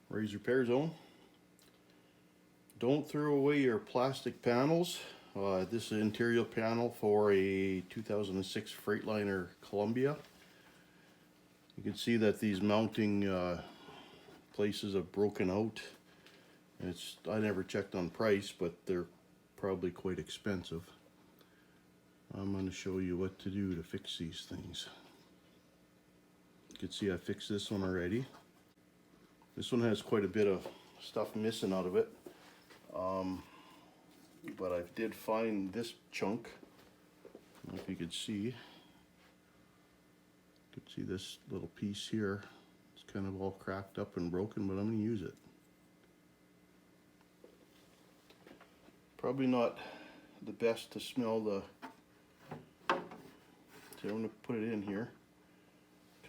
Raise Repair Zone. Don't throw away your plastic panels. This is an interior panel for a 2006 Freightliner Columbia. You can see that these mounting places have broken out. I never checked on price, but they're probably quite expensive. I'm going to show you what to do to fix these things. You can see I fixed this one already. This one has quite a bit of stuff missing out of it. But I did find this chunk. I don't know if you could see. You could see this little piece here. It's kind of all cracked up and broken, but I'm going to use it. Probably not the best to smell the... So I'm going to put it in here,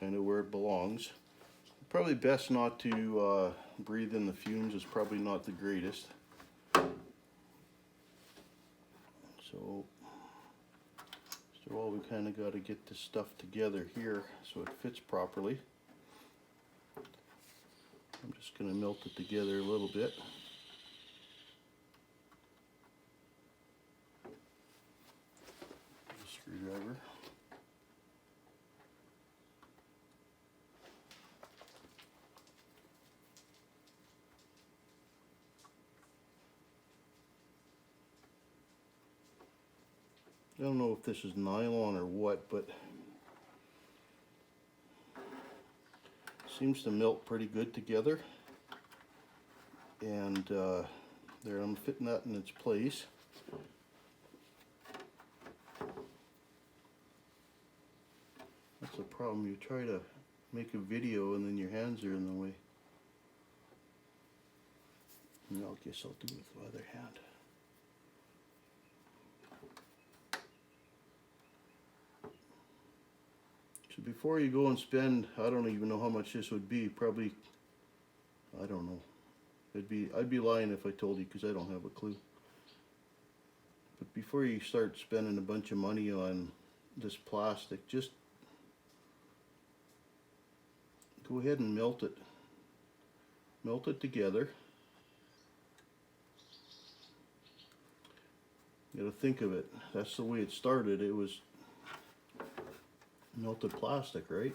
kind of where it belongs. Probably best not to breathe in the fumes. It's probably not the greatest. So, first of all, we kind of got to get this stuff together here so it fits properly. I'm just going to melt it together a little bit. Screwdriver. I don't know if this is nylon or what, but it seems to melt pretty good together. And there, I'm fitting that in its place. That's the problem. You try to make a video and then your hands are in the way. No, I guess I'll do it with the other hand. So before you go and spend, I don't even know how much this would be. Probably, I don't know. I'd be lying if I told you, because I don't have a clue. But before you start spending a bunch of money on this plastic, just go ahead and melt it. Melt it together. You gotta think of it. That's the way it started. It was melted plastic, right?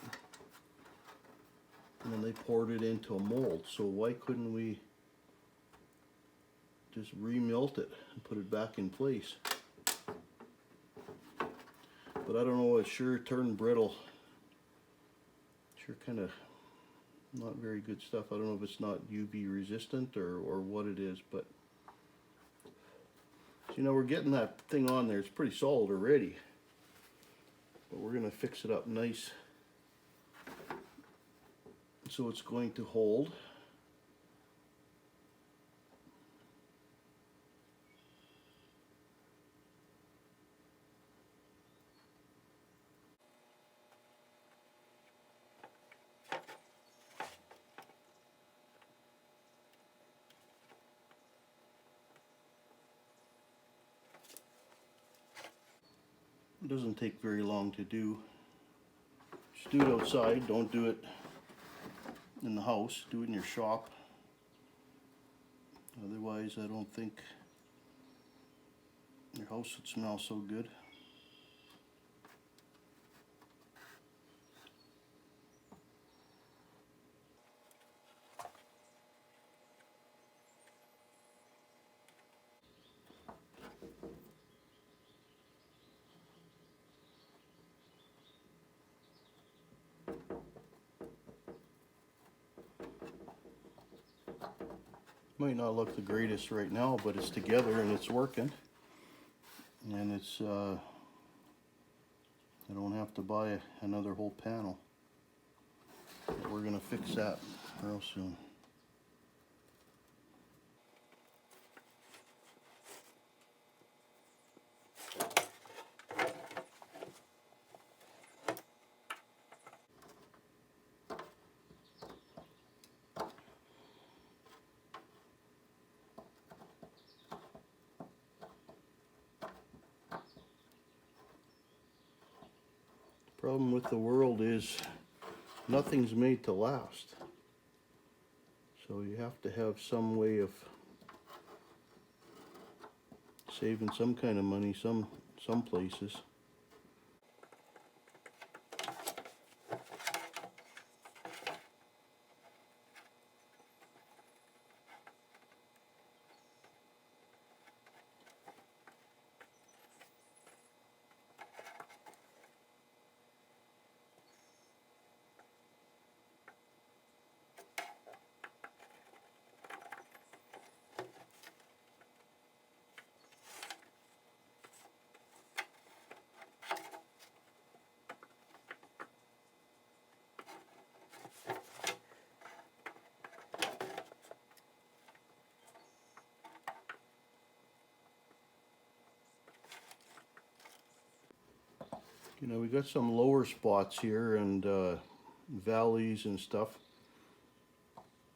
And then they poured it into a mold. So why couldn't we just remelt it and put it back in place? But I don't know, it sure turned brittle. Sure kind of not very good stuff. I don't know if it's not UV resistant or what it is, but so, you know, we're getting that thing on there. It's pretty solid already. But we're going to fix it up nice so it's going to hold. It doesn't take very long to do. Just do it outside, don't do it in the house, do it in your shop. Otherwise, I don't think your house would smell so good. Might not look the greatest right now, but it's together and it's working. And it's, I don't have to buy another whole panel. But we're gonna fix that real soon. Problem with the world is nothing's made to last. So you have to have some way of saving some kind of money some places. You know, we got some lower spots here and valleys and stuff.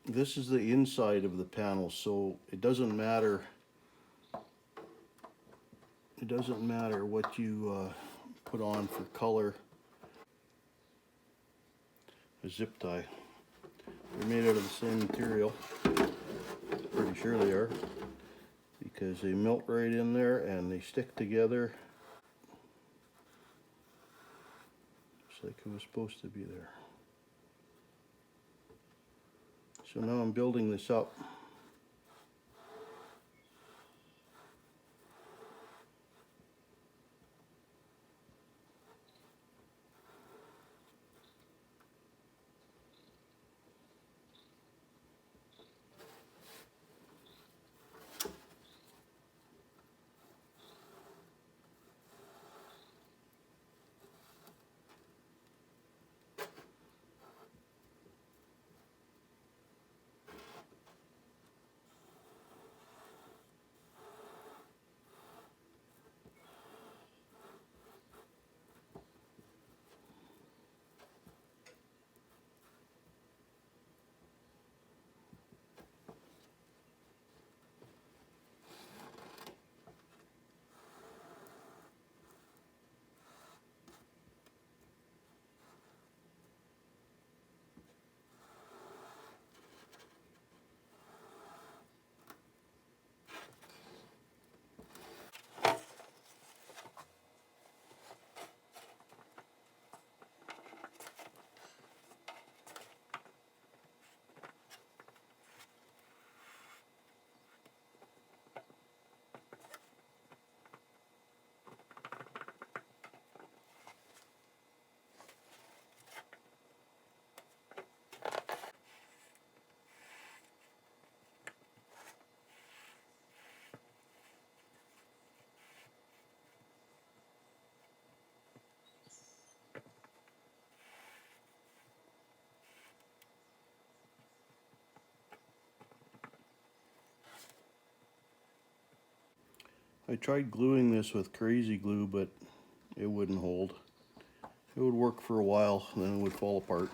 This is the inside of the panel, so it doesn't matter. It doesn't matter what you put on for color. A zip tie. They're made out of the same material. Pretty sure they are, because they melt right in there and they stick together. Looks like it was supposed to be there. So now I'm building this up. I tried gluing this with crazy glue, but it wouldn't hold. It would work for a while, then it would fall apart.